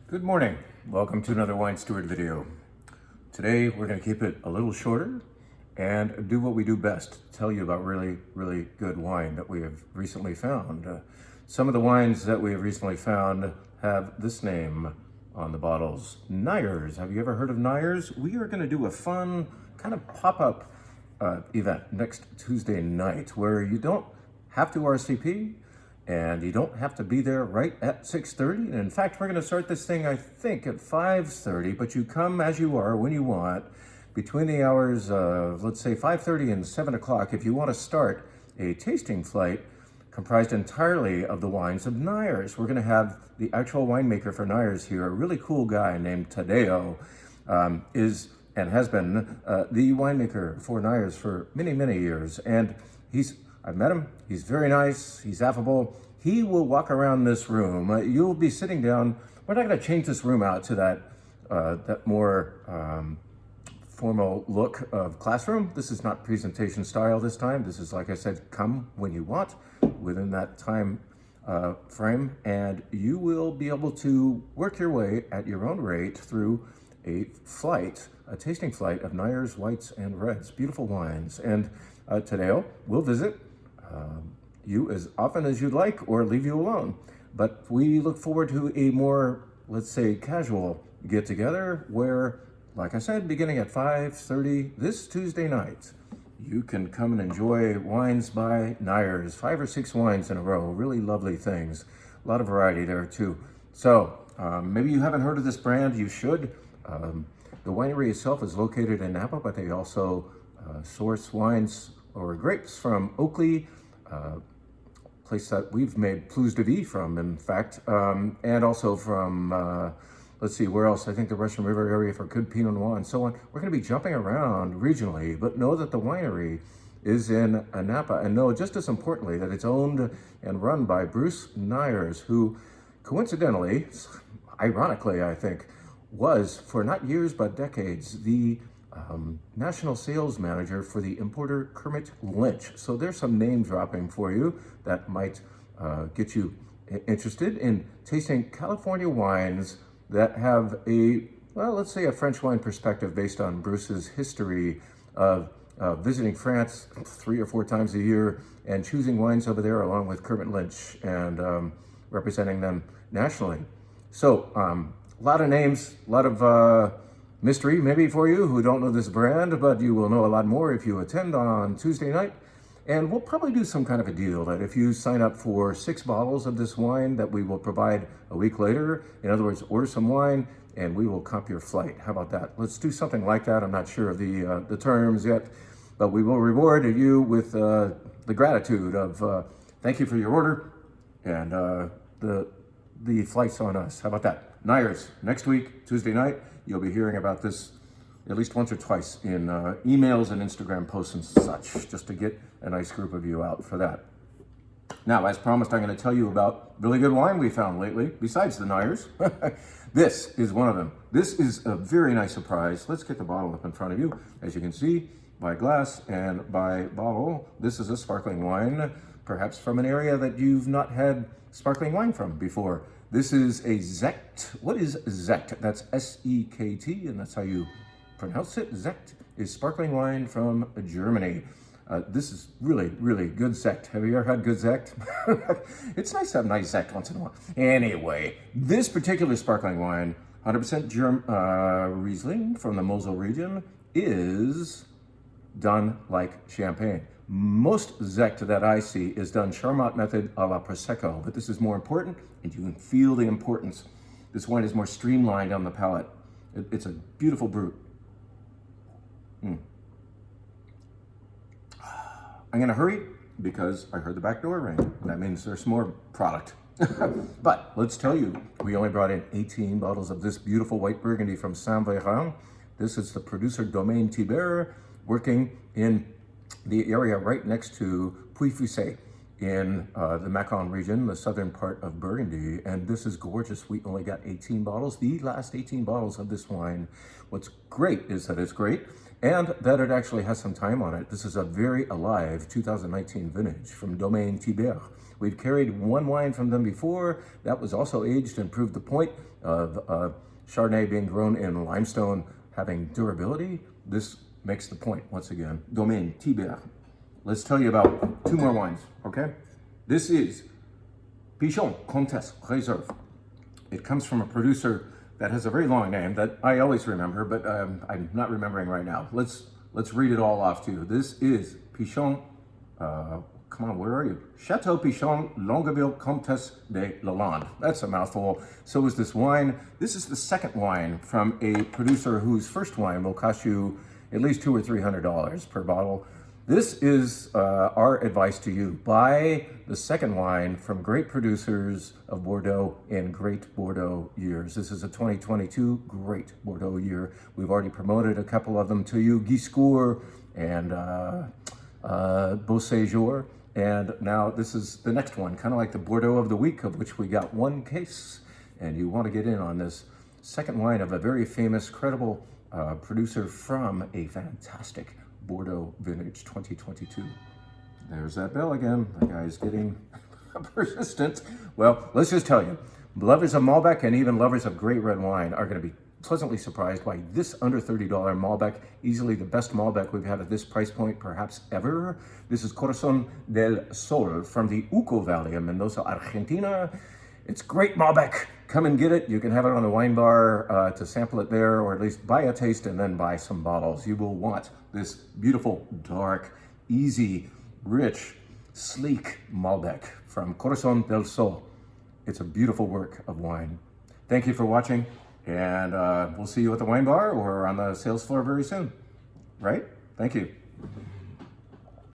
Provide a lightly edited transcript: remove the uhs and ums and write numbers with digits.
Good morning. Welcome to another Wine Steward video. Today we're going to keep it a little shorter and do what we do best, tell you about really good wine that we have recently found. Some of the wines that we have recently found have this name on the bottles. Neyers. Have you ever heard of Neyers? We are going to do a fun kind of pop-up event next Tuesday night where you don't have to RSVP and you don't have to be there right at 6:30. And in fact, we're going to start this thing, I think, at 5:30, but you come as you are when you want between the hours of, let's say, 5:30 and 7 o'clock if you want to start a tasting flight comprised entirely of the wines of Neyers. We're going to have the actual winemaker for Neyers here, a really cool guy named Tadeo, is and has been the winemaker for Neyers for many years. And I've met him. He's very nice. He's affable. He will walk around this room. You'll be sitting down. We're not going to change this room out to that more formal look of classroom. This is not presentation style this time. This is, like I said, come when you want within that time frame, and you will be able to work your way at your own rate through a tasting flight of Neyers whites and reds, beautiful wines. And Tadeo will visit you as often as you'd like or leave you alone. But we look forward to a more, let's say, casual get together where, like I said, beginning at 5:30 this Tuesday night, you can come and enjoy wines by Neyers, 5 or 6 wines in a row, really lovely things. A lot of variety there too. So maybe you haven't heard of this brand, you should. The winery itself is located in Napa, but they also source wines or grapes from Oakley, place that we've made Plus de Vie from, in fact, and also from, let's see, where else? I think the Russian River area for good Pinot Noir and so on. We're going to be jumping around regionally, but know that the winery is in Napa, and know just as importantly that it's owned and run by Bruce Neyers, who coincidentally, ironically, I think, was for not years but decades the national sales manager for the importer Kermit Lynch. So there's some name dropping for you that might get you interested in tasting California wines that have let's say a French wine perspective based on Bruce's history of visiting France 3 or 4 times a year and choosing wines over there along with Kermit Lynch and representing them nationally. So a lot of names, a lot of mystery maybe for you who don't know this brand, but you will know a lot more if you attend on Tuesday night. And we'll probably do some kind of a deal that if you sign up for 6 bottles of this wine that we will provide a week later, in other words, order some wine and we will comp your flight. How about that? Let's do something like that. I'm not sure of the terms yet, but we will reward you with the gratitude of thank you for your order and the flight's on us. How about that? Neyers, next week, Tuesday night, you'll be hearing about this at least once or twice in emails and Instagram posts and such, just to get a nice group of you out for that. Now, as promised, I'm going to tell you about really good wine we found lately, besides the Neyers. This is one of them. This is a very nice surprise. Let's get the bottle up in front of you. As you can see, by glass and by bottle, this is a sparkling wine, perhaps from an area that you've not had sparkling wine from before. This is a Sekt. What is Sekt? That's S-E-K-T, and that's how you pronounce it. Sekt is sparkling wine from Germany. This is really good Sekt. Have you ever had good Sekt? It's nice to have nice Sekt once in a while. Anyway, this particular sparkling wine, 100% Riesling from the Mosel region, is done like champagne. Most Sekt that I see is done Charmat method a la Prosecco, but this is more important, and you can feel the importance. This wine is more streamlined on the palate. It's a beautiful brut. I'm gonna hurry because I heard the back door ring. That means there's more product. But let's tell you, we only brought in 18 bottles of this beautiful white Burgundy from Saint-Véran. This is the producer Domaine Thibert, working in the area right next to Puy-Fusset in the Macon region, the southern part of Burgundy, and this is gorgeous. We only got 18 bottles, the last 18 bottles of this wine. What's great is that it's great and that it actually has some time on it. This is a very alive 2019 vintage from Domaine Thibert. We've carried one wine from them before that was also aged and proved the point of Chardonnay being grown in limestone having durability. This makes the point once again. Domaine Thibert. Let's tell you about two more wines, okay? This is Pichon Comtesse Reserve. It comes from a producer that has a very long name that I always remember, but I'm not remembering right now. Let's read it all off to you. This is Pichon, come on, where are you? Chateau Pichon Longueville Comtesse de Lalande. That's a mouthful. So is this wine. This is the second wine from a producer whose first wine will cost you at least $200 or $300 per bottle. This is our advice to you. Buy the second wine from great producers of Bordeaux in great Bordeaux years. This is a 2022 great Bordeaux year. We've already promoted a couple of them to you, Giscourt and Beau Séjour. And now this is the next one, kind of like the Bordeaux of the week, of which we got one case. And you want to get in on this second wine of a very famous, credible producer from a fantastic Bordeaux vintage 2022. There's that bell again. The guy's getting persistent. Well, let's just tell you, lovers of Malbec and even lovers of great red wine are going to be pleasantly surprised by this under $30 Malbec, easily the best Malbec we've had at this price point, perhaps ever. This is Corazon del Sol from the Uco Valley in Mendoza, Argentina. It's great Malbec. Come and get it. You can have it on a wine bar to sample it there, or at least buy a taste and then buy some bottles. You will want this beautiful, dark, easy, rich, sleek Malbec from Corazon del Sol. It's a beautiful work of wine. Thank you for watching, and we'll see you at the wine bar or on the sales floor very soon. Right? Thank you.